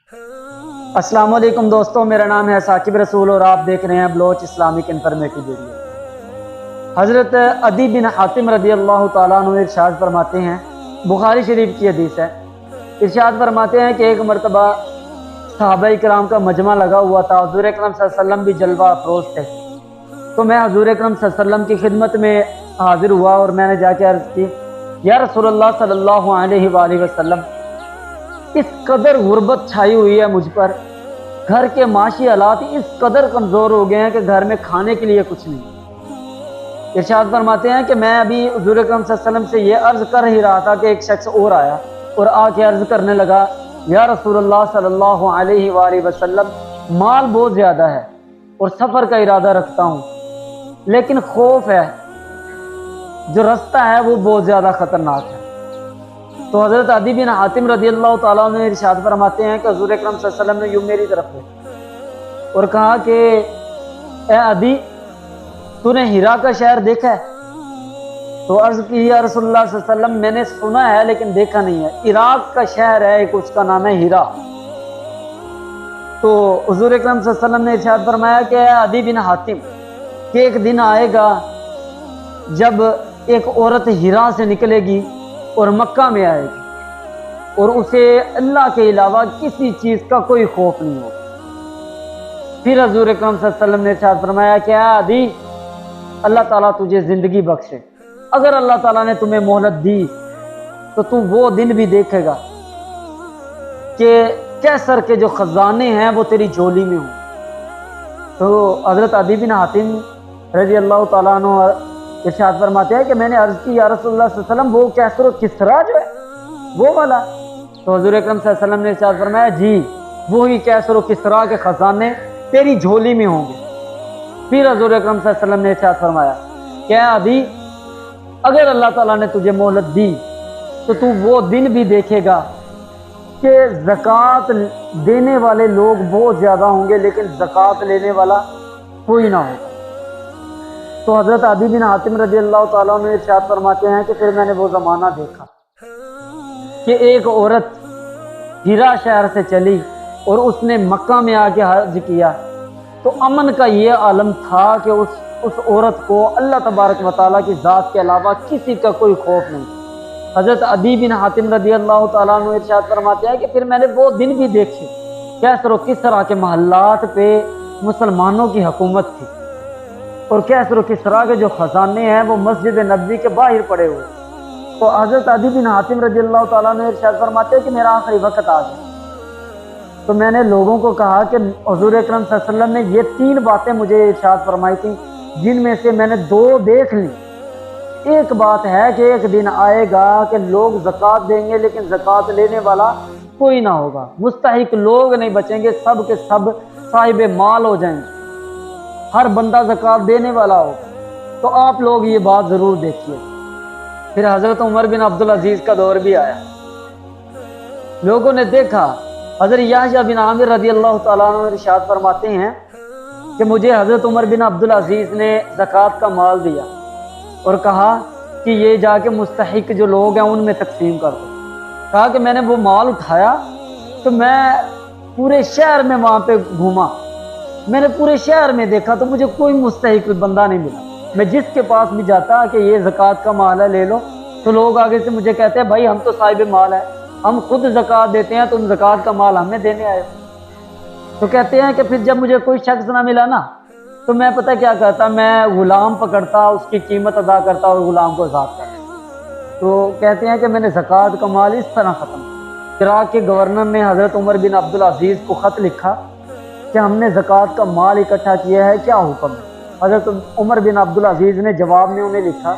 अस्सलाम वालेकुम दोस्तों, मेरा नाम है साकिब रसूल और आप देख रहे हैं बलोच इस्लामिक इन्फॉर्मेटिव वीडियो। हज़रत अदी बिन हातिम रदी अल्लाह ताला अन्हु इरशाद फरमाते हैं, बुखारी शरीफ की हदीस है, इरशाद फरमाते हैं कि एक मरतबा सहाबा इकराम का मजमा लगा हुआ था। हुज़ूर अकरम सल्लल्लाहु अलैहि वसल्लम भी जलवा अफरोज थे। तो मैं हुज़ूर अकरम सल्लल्लाहु अलैहि वसल्लम की खिदमत में हाजिर हुआ और मैंने जाके अर्ज़ की, या रसूलल्लाह सल्लल्लाहु अलैहि वसल्लम, इस कदर गुर्बत छाई हुई है मुझ पर, घर के माशी हालात इस कदर कमज़ोर हो गए हैं कि घर में खाने के लिए कुछ नहीं। इरशाद फरमाते हैं कि मैं अभी हुज़ूर अकरम सल्लल्लाहु अलैहि वसल्लम से ये अर्ज़ कर ही रहा था कि एक शख्स और आया और आके अर्ज़ करने लगा, या रसूलल्लाह सल्लल्लाहु अलैहि वसल्लम, माल बहुत ज़्यादा है और सफ़र का इरादा रखता हूँ, लेकिन खौफ है, जो रास्ता है वो बहुत ज़्यादा ख़तरनाक है। तो हज़रत अदी बिन हातिम रदी अल्लाह ताला अन्हु इरशाद फरमाते हैं कि हुज़ूर अकरम सल्लल्लाहु अलैहि वसल्लम ने यूँ मेरी तरफ देखा और कहा कि ए अदी, तूने हिरा का शहर देखा है? तो अर्ज़ की, या रसूलुल्लाह सल्लल्लाहु अलैहि वसल्लम, मैंने सुना है लेकिन देखा नहीं है। इराक का शहर है एक, उसका नाम है हिरा। तो हुज़ूर अकरम सल्लल्लाहु अलैहि वसल्लम ने इरशाद फरमाया कि अदी बिन हातिम, कि एक दिन आएगा जब एक औरत हिरा से निकलेगी और मक्का में आएगी और उसे अल्लाह के अलावा किसी चीज़ का कोई खौफ नहीं होगा। फिर हुज़ूर अकरम सल्लल्लाहु अलैहि वसल्लम ने इरशाद फरमाया कि अदी, अल्लाह ताला तुझे ज़िंदगी बख्शे, अगर अल्लाह ताला ने तुम्हें मोहलत दी तो तू वो दिन भी देखेगा कि कैसर के जो खजाने हैं वो तेरी झोली में हों। तो हज़रत अदी बिन हातिम रज़ी अल्लाह ताला अन्हु इरशाद फरमाते हैं कि मैंने अर्ज़ की, या रसूलुल्लाह सल्लल्लाहु अलैहि वसल्लम, वो कैसर और किसरा जो है वो वाला? तो हुज़ूर अकरम सल्लल्लाहु अलैहि वसल्लम ने इरशाद फरमाया, जी वही कैसर और किसरा के खजाने तेरी झोली में होंगे। फिर हुज़ूर अकरम सल्लल्लाहु अलैहि वसल्लम ने इरशाद फरमाया, क्या अदी, अगर अल्लाह ताला ने तुझे मोहलत दी तो तू वो दिन भी देखेगा कि ज़कात देने वाले लोग बहुत ज़्यादा होंगे लेकिन ज़कात लेने वाला कोई ना होगा। तो हज़रत अदी बिन हातिम रज़ी अल्लाह ताला अन्हु इरशाद फरमाते हैं कि फिर मैंने वो ज़माना देखा कि एक औरत हिरा शहर से चली और उसने मक्का में आके हज किया। तो अमन का ये आलम था कि उस औरत को अल्लाह तबारक व तआला की ज़ात के अलावा किसी का कोई खौफ नहीं। हज़रत अदी बिन हातिम रज़ी अल्लाह ताला अन्हु इरशाद फरमाते हैं कि फिर मैंने वो दिन भी देखे कैसर और किसरा के महल्लात पे मुसलमानों की हुकूमत थी और कैसर और किसरा के जो खजाने हैं वो मस्जिद नबवी के बाहर पड़े हुए। तो हज़रत अदी बिन हातिम रज़ी अल्लाह ताला ने इरशाद फरमाते हैं कि मेरा आखिरी वक्त आ गया। तो मैंने लोगों को कहा कि हुज़ूर अकरम सल्लल्लाहु अलैहि वसल्लम ने ये 3 बातें मुझे इरशाद फरमाई थी, जिनमें से मैंने 2 देख ली। एक बात है कि एक दिन आएगा कि लोग ज़कात देंगे लेकिन ज़कात लेने वाला कोई ना होगा, मुस्तहिक लोग नहीं बचेंगे, सब के सब साहिब माल हो जाएंगे, हर बंदा ज़कात देने वाला होगा। तो आप लोग ये बात ज़रूर देखिए। फिर हज़रत उमर बिन अब्दुल अजीज़ का दौर भी आया। लोगों ने देखा, हज़रत याहया बिन आमिर रज़ी अल्लाह ताला अन्हु इरशाद फरमाते हैं कि मुझे हज़रत उमर बिन अब्दुल अजीज़ ने ज़कात का माल दिया और कहा कि ये जाके मुस्तहिक जो लोग हैं उनमें तकसीम कर दो। कहा कि मैंने वो माल उठाया तो मैं पूरे शहर में वहाँ पे घूमा, मैंने पूरे शहर में देखा तो मुझे कोई मुस्तहिक बंदा नहीं मिला। मैं जिसके पास भी जाता कि ये ज़कात का माल है ले लो, तो लोग आगे से मुझे कहते हैं, भाई हम तो साहिब माल है, हम खुद ज़कात देते हैं, तुम ज़कात का माल हमें देने आए। तो कहते हैं कि फिर जब मुझे कोई शख्स ना मिला ना तो मैं पता क्या करता, मैं ग़ुलाम पकड़ता, उसकी कीमत अदा करता और ग़ुलाम को आज़ाद करता। तो कहते हैं कि मैंने ज़कात का माल इस तरह ख़त्म। इराक़ के गवर्नर ने हज़रत उमर बिन अब्दुल अजीज़ को ख़त लिखा कि हमने ज़कात का माल इकट्ठा किया है, क्या हुक्म है? हज़रत उमर बिन अब्दुल अजीज़ ने जवाब में उन्हें लिखा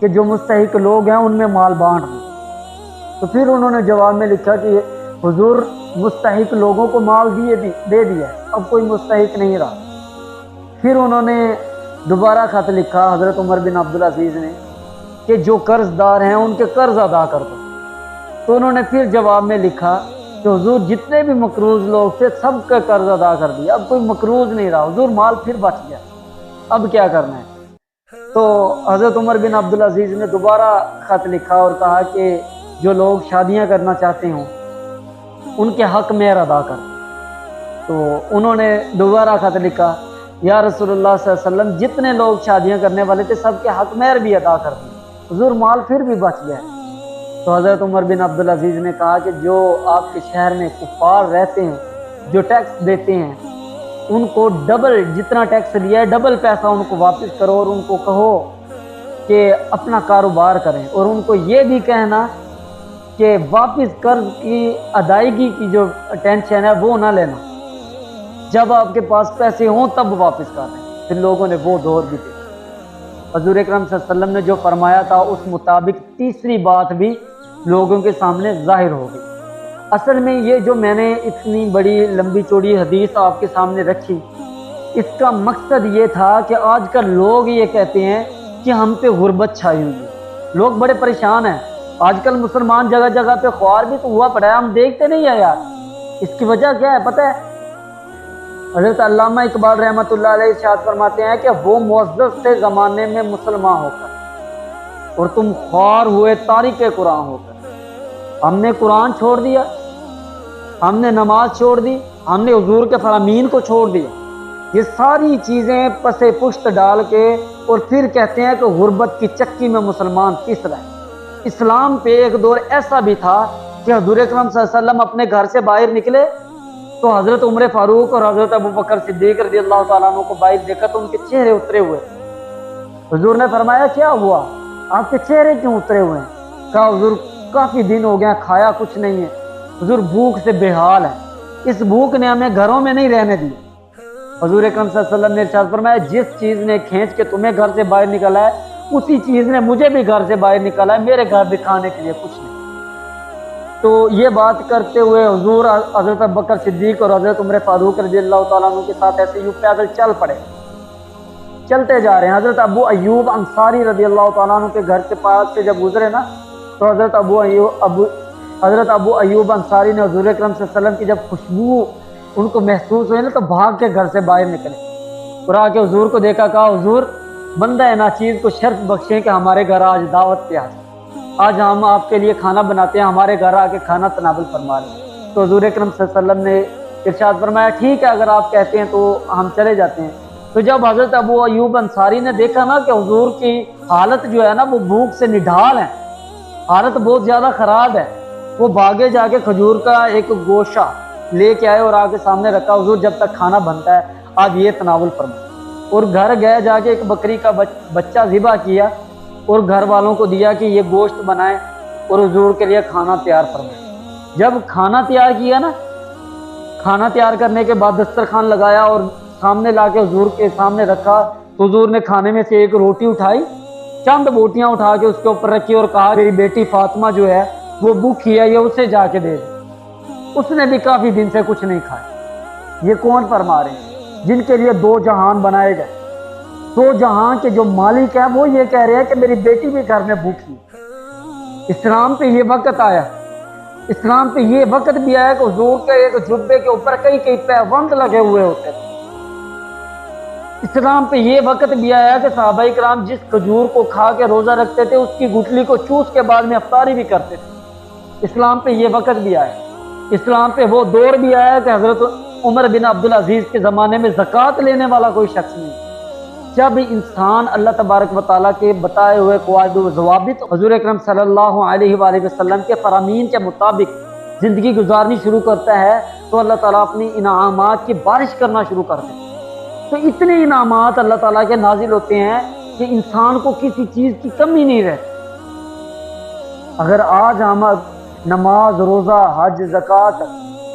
कि जो मुस्तहिक लोग हैं उनमें माल बांट दो। तो फिर उन्होंने जवाब में लिखा कि हुजूर मुस्तहिक लोगों को माल दे दिया, अब कोई मुस्तहिक नहीं रहा। फिर उन्होंने दोबारा ख़त लिखा हज़रत उमर बिन अब्दुल अजीज़ ने कि जो कर्ज़दार हैं उनके कर्ज़ अदा कर दो। तो उन्होंने फिर जवाब में लिखा कि हुजूर जितने भी मकरूज़ लोग थे सब का कर्ज़ अदा कर दिया, अब कोई मकरूज़ नहीं रहा, हुजूर माल फिर बच गया, अब क्या करना है? तो हज़रत उमर बिन अब्दुल अजीज़ ने दोबारा ख़त लिखा और कहा कि जो लोग शादियां करना चाहते हों ان کے حق مہر ادا کر۔ تو انہوں نے دوبارہ خط لکھا، یا رسول اللہ صلی اللہ علیہ وسلم جتنے لوگ شادیاں کرنے والے تھے سب کے حق مہر بھی ادا کر دیے، حضور مال پھر بھی بچ گیا۔ تو حضرت عمر بن عبدالعزیز نے کہا کہ جو آپ کے شہر میں کفار رہتے ہیں، جو ٹیکس دیتے ہیں، ان کو ڈبل جتنا ٹیکس لیا ہے ڈبل پیسہ ان کو واپس کرو، اور ان کو کہو کہ اپنا کاروبار کریں، اور ان کو یہ بھی کہنا کہ واپس قرض کی ادائیگی کی جو ٹینشن ہے وہ نہ لینا، جب آپ کے پاس پیسے ہوں تب واپس کر دیں۔ پھر لوگوں نے وہ دور بھی دیکھا۔ حضور اکرم صلی اللہ علیہ وسلم نے جو فرمایا تھا اس مطابق تیسری بات بھی لوگوں کے سامنے ظاہر ہو گئی۔ اصل میں یہ جو میں نے اتنی بڑی لمبی چوڑی حدیث آپ کے سامنے رکھی، اس کا مقصد یہ تھا کہ آج کل لوگ یہ کہتے ہیں کہ ہم پہ غربت چھائی ہوئی ہے، لوگ بڑے پریشان ہیں، آج کل مسلمان جگہ جگہ پہ خوار بھی تو ہوا پڑا ہے، ہم دیکھتے نہیں ہیں یار۔ اس کی وجہ کیا ہے پتہ ہے؟ حضرت علامہ اقبال رحمۃ اللہ علیہ ارشاد فرماتے ہیں کہ وہ معزز تھے زمانے میں مسلمان ہو کر، اور تم خوار ہوئے تارک قرآن ہو کر۔ ہم نے قرآن چھوڑ دیا، ہم نے نماز چھوڑ دی، ہم نے حضور کے فرامین کو چھوڑ دیا، یہ ساری چیزیں پسے پشت ڈال کے، اور پھر کہتے ہیں کہ غربت کی چکی میں مسلمان پس رہے ہیں۔ اسلام پہ ایک دور ایسا بھی تھا کہ حضور اکرم صلی اللہ علیہ وسلم اپنے گھر سے باہر نکلے تو حضرت عمر فاروق اور حضرت ابوبکر صدیق رضی اللہ تعالیٰ عنہ کو باہر دیکھا تو ان کے چہرے اترے ہوئے۔ حضور نے فرمایا کیا ہوا، آپ کے چہرے کیوں اترے ہوئے ہیں؟ کہا حضور کافی دن ہو گیا کھایا کچھ نہیں ہے، حضور بھوک سے بے حال ہے، اس بھوک نے ہمیں گھروں میں نہیں رہنے دی۔ حضور اکرم صلی اللہ علیہ وسلم نے ارشاد فرمایا جس چیز نے کھینچ کے تمہیں گھر سے باہر نکالا ہے اسی چیز نے مجھے بھی گھر سے باہر نکالا ہے، میرے گھر دکھانے کے لیے کچھ نہیں۔ تو یہ بات کرتے ہوئے حضور حضرت ابوبکر صدیق اور حضرت عمر فاروق رضی اللہ تعالیٰ عنہ کے ساتھ ایسے یوں پیدل چل پڑے، چلتے جا رہے ہیں۔ حضرت ابو ایوب انصاری رضی اللہ تعالیٰ عنہ کے گھر کے پاس سے جب گزرے نا تو حضرت ابو ایوب انصاری نے حضور اکرم صلی اللہ علیہ وسلم کی جب خوشبو ان کو محسوس ہوئی نا تو بھاگ کے گھر سے باہر نکلے، اور آ کے حضور کو دیکھا، کہا حضور بندہ ناچیز کو شرف بخشیں کہ ہمارے گھر آج دعوت پہ آج ہم آپ کے لیے کھانا بناتے ہیں، ہمارے گھر آ کے کھانا تناول فرما لیں۔ تو حضور اکرم صلی اللہ علیہ وسلم نے ارشاد فرمایا ٹھیک ہے اگر آپ کہتے ہیں تو ہم چلے جاتے ہیں۔ تو جب حضرت ابو ایوب انصاری نے دیکھا نا کہ حضور کی حالت جو ہے نا وہ بھوک سے نڈھال ہے، حالت بہت زیادہ خراب ہے، وہ بھاگے جا کے کھجور کا ایک گوشہ لے کے آئے اور آ کے سامنے رکھا، حضور جب تک کھانا بنتا ہے آپ یہ تناول فرمائیں۔ اور گھر گئے جا کے ایک بکری کا بچہ ذبح کیا اور گھر والوں کو دیا کہ یہ گوشت بنائیں اور حضور کے لیے کھانا تیار فرمائیں۔ جب کھانا تیار کیا نا، کھانا تیار کرنے کے بعد دسترخوان لگایا اور سامنے لا کے حضور کے سامنے رکھا تو حضور نے کھانے میں سے ایک روٹی اٹھائی، چند بوٹیاں اٹھا کے اس کے اوپر رکھی اور کہا میری بیٹی فاطمہ جو ہے وہ بھوکھی ہے، یہ اسے جا کے دے دے۔ اس نے بھی کافی دن سے کچھ نہیں کھایا۔ یہ کون فرما رہے ہیں؟ جن کے لیے دو جہان بنائے گئے، دو جہان کے جو مالک ہے وہ یہ کہہ رہے ہیں کہ میری بیٹی بھی گھر میں بھوکھی ہے۔ اسلام پہ یہ وقت آیا، اسلام پہ یہ وقت بھی آیا کہ حضور کے ایک جبے کے اوپر کئی پیوند لگے ہوئے ہوتے تھے۔ اسلام پہ یہ وقت بھی آیا کہ صحابہ کرام جس کھجور کو کھا کے روزہ رکھتے تھے اس کی گٹلی کو چوس کے بعد میں افطاری بھی کرتے تھے۔ اسلام پہ یہ وقت بھی آیا، اسلام پہ وہ دور بھی آیا کہ حضرت عمر بن عبدالعزیز کے زمانے میں زکوٰۃ لینے والا کوئی شخص نہیں۔ جب انسان اللہ تبارک و تعالیٰ کے بتائے ہوئے قواعد و ضوابط حضور اکرم صلی اللہ علیہ وآلہ وسلم کے فرامین کے مطابق زندگی گزارنی شروع کرتا ہے تو اللہ تعالیٰ اپنی انعامات کی بارش کرنا شروع کر دیتا ہے۔ تو اتنے انعامات اللہ تعالیٰ کے نازل ہوتے ہیں کہ انسان کو کسی چیز کی کمی نہیں رہتی۔ اگر آج ہم نماز، روزہ، حج، زکوٰۃ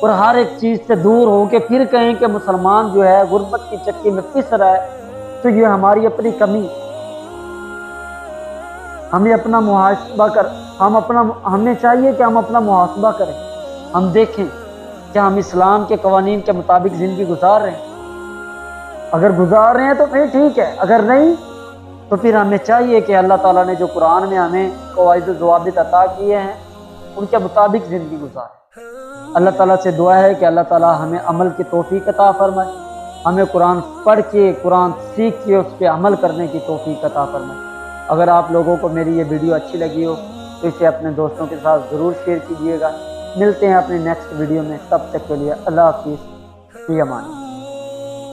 اور ہر ایک چیز سے دور ہو کے پھر کہیں کہ مسلمان جو ہے غربت کی چکی میں پس رہا ہے تو یہ ہماری اپنی کمی۔ ہمیں اپنا محاسبہ ہمیں چاہیے کہ ہم اپنا محاسبہ کریں، ہم دیکھیں کہ ہم اسلام کے قوانین کے مطابق زندگی گزار رہے ہیں۔ اگر گزار رہے ہیں تو پھر ٹھیک ہے، اگر نہیں تو پھر ہمیں چاہیے کہ اللہ تعالیٰ نے جو قرآن میں ہمیں قواعد و ضوابط عطا کیے ہیں ان کے مطابق زندگی گزاریں۔ اللہ تعالیٰ سے دعا ہے کہ اللہ تعالیٰ ہمیں عمل کی توفیق عطا فرمائے، ہمیں قرآن پڑھ کے، قرآن سیکھ کے اس پہ عمل کرنے کی توفیق عطا فرمائے۔ اگر آپ لوگوں کو میری یہ ویڈیو اچھی لگی ہو تو اسے اپنے دوستوں کے ساتھ ضرور شیئر کیجیے گا۔ ملتے ہیں اپنی نیکسٹ ویڈیو میں، تب تک کے لیے اللہ حافظ، فی امان۔